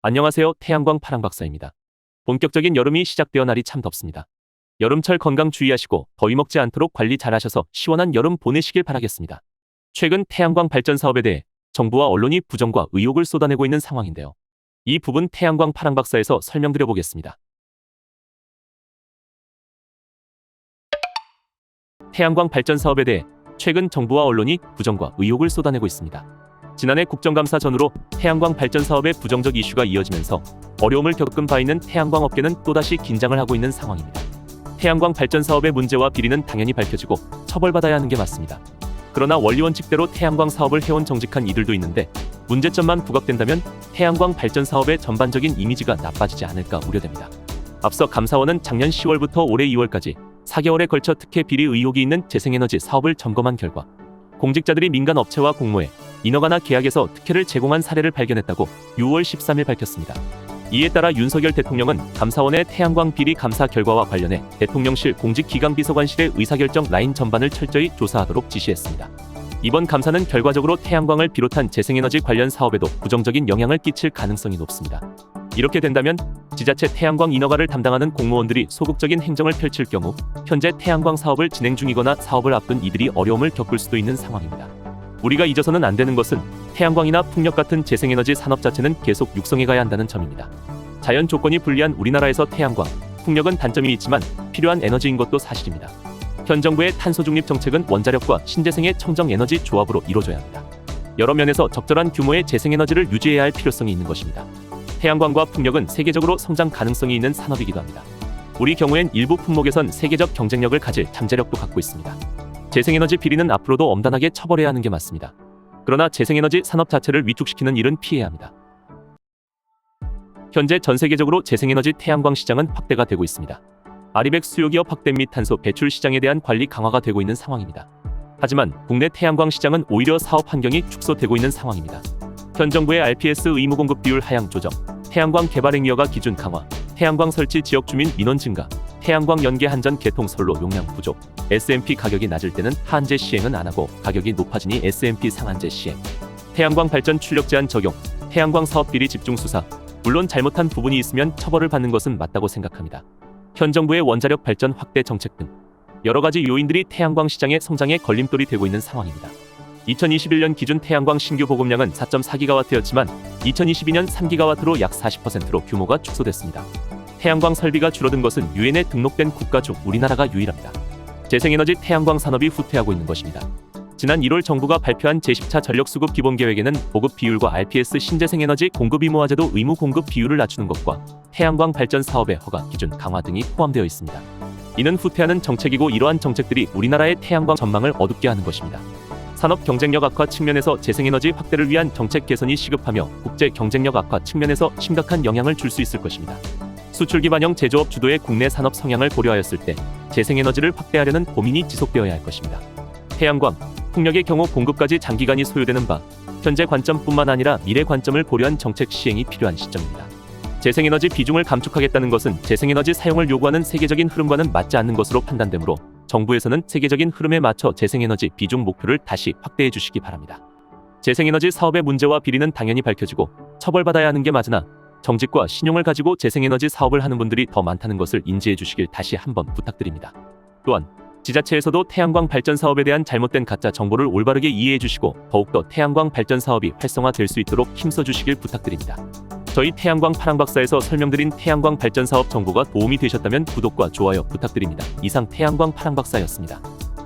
안녕하세요. 태양광 파랑박사입니다. 본격적인 여름이 시작되어 날이 참 덥습니다. 여름철 건강 주의하시고 더위 먹지 않도록 관리 잘하셔서 시원한 여름 보내시길 바라겠습니다. 최근 태양광 발전 사업에 대해 정부와 언론이 부정과 의혹을 쏟아내고 있는 상황인데요. 이 부분 태양광 파랑박사에서 설명드려 보겠습니다. 태양광 발전 사업에 대해 최근 정부와 언론이 부정과 의혹을 쏟아내고 있습니다. 지난해 국정감사 전후로 태양광 발전 사업의 부정적 이슈가 이어지면서 어려움을 겪은 바 있는 태양광 업계는 또다시 긴장을 하고 있는 상황입니다. 태양광 발전 사업의 문제와 비리는 당연히 밝혀지고 처벌받아야 하는 게 맞습니다. 그러나 원리 원칙대로 태양광 사업을 해온 정직한 이들도 있는데 문제점만 부각된다면 태양광 발전 사업의 전반적인 이미지가 나빠지지 않을까 우려됩니다. 앞서 감사원은 작년 10월부터 올해 2월까지 4개월에 걸쳐 특혜 비리 의혹이 있는 재생에너지 사업을 점검한 결과 공직자들이 민간 업체와 공모해 인허가나 계약에서 특혜를 제공한 사례를 발견했다고 6월 13일 밝혔습니다. 이에 따라 윤석열 대통령은 감사원의 태양광 비리 감사 결과와 관련해 대통령실 공직기강비서관실의 의사결정 라인 전반을 철저히 조사하도록 지시했습니다. 이번 감사는 결과적으로 태양광을 비롯한 재생에너지 관련 사업에도 부정적인 영향을 끼칠 가능성이 높습니다. 이렇게 된다면 지자체 태양광 인허가를 담당하는 공무원들이 소극적인 행정을 펼칠 경우 현재 태양광 사업을 진행 중이거나 사업을 앞둔 이들이 어려움을 겪을 수도 있는 상황입니다. 우리가 잊어서는 안 되는 것은 태양광이나 풍력 같은 재생에너지 산업 자체는 계속 육성해 가야 한다는 점입니다. 자연 조건이 불리한 우리나라에서 태양광, 풍력은 단점이 있지만 필요한 에너지인 것도 사실입니다. 현 정부의 탄소 중립 정책은 원자력과 신재생의 청정 에너지 조합으로 이루어져야 합니다. 여러 면에서 적절한 규모의 재생에너지를 유지해야 할 필요성이 있는 것입니다. 태양광과 풍력은 세계적으로 성장 가능성이 있는 산업이기도 합니다. 우리 경우엔 일부 품목에선 세계적 경쟁력을 가질 잠재력도 갖고 있습니다. 재생에너지 비리는 앞으로도 엄단하게 처벌해야 하는 게 맞습니다. 그러나 재생에너지 산업 자체를 위축시키는 일은 피해야 합니다. 현재 전 세계적으로 재생에너지 태양광 시장은 확대가 되고 있습니다. 아리백 수요기업 확대 및 탄소 배출 시장에 대한 관리 강화가 되고 있는 상황입니다. 하지만 국내 태양광 시장은 오히려 사업 환경이 축소되고 있는 상황입니다. 현 정부의 RPS 의무 공급 비율 하향 조정, 태양광 개발 행위허가 기준 강화, 태양광 설치 지역 주민 민원 증가, 태양광 연계 한전 개통 선로 용량 부족, SMP 가격이 낮을 때는 하한제 시행은 안 하고 가격이 높아지니 SMP 상한제 시행, 태양광 발전 출력 제한 적용, 태양광 사업 비리 집중 수사, 물론 잘못한 부분이 있으면 처벌을 받는 것은 맞다고 생각합니다. 현 정부의 원자력 발전 확대 정책 등 여러 가지 요인들이 태양광 시장의 성장에 걸림돌이 되고 있는 상황입니다. 2021년 기준 태양광 신규 보급량은 4.4기가와트였지만 2022년 3기가와트로 약 40%로 규모가 축소됐습니다. 태양광 설비가 줄어든 것은 유엔에 등록된 국가 중 우리나라가 유일합니다. 재생에너지 태양광 산업이 후퇴하고 있는 것입니다. 지난 1월 정부가 발표한 제10차 전력수급 기본계획에는 보급 비율과 RPS 신재생에너지 공급 의무화제도 의무 공급 비율을 낮추는 것과 태양광 발전 사업의 허가 기준 강화 등이 포함되어 있습니다. 이는 후퇴하는 정책이고 이러한 정책들이 우리나라의 태양광 전망을 어둡게 하는 것입니다. 산업 경쟁력 악화 측면에서 재생에너지 확대를 위한 정책 개선이 시급하며 국제 경쟁력 악화 측면에서 심각한 영향을 줄 수 있을 것입니다. 수출 기반형 제조업 주도의 국내 산업 성향을 고려하였을 때 재생에너지를 확대하려는 고민이 지속되어야 할 것입니다. 태양광, 풍력의 경우 공급까지 장기간이 소요되는 바 현재 관점뿐만 아니라 미래 관점을 고려한 정책 시행이 필요한 시점입니다. 재생에너지 비중을 감축하겠다는 것은 재생에너지 사용을 요구하는 세계적인 흐름과는 맞지 않는 것으로 판단되므로 정부에서는 세계적인 흐름에 맞춰 재생에너지 비중 목표를 다시 확대해 주시기 바랍니다. 재생에너지 사업의 문제와 비리는 당연히 밝혀지고 처벌받아야 하는 게 맞으나 정직과 신용을 가지고 재생에너지 사업을 하는 분들이 더 많다는 것을 인지해 주시길 다시 한번 부탁드립니다. 또한 지자체에서도 태양광 발전 사업에 대한 잘못된 가짜 정보를 올바르게 이해해 주시고 더욱더 태양광 발전 사업이 활성화될 수 있도록 힘써 주시길 부탁드립니다. 저희 태양광 파랑박사에서 설명드린 태양광 발전 사업 정보가 도움이 되셨다면 구독과 좋아요 부탁드립니다. 이상 태양광 파랑박사였습니다.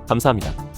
감사합니다.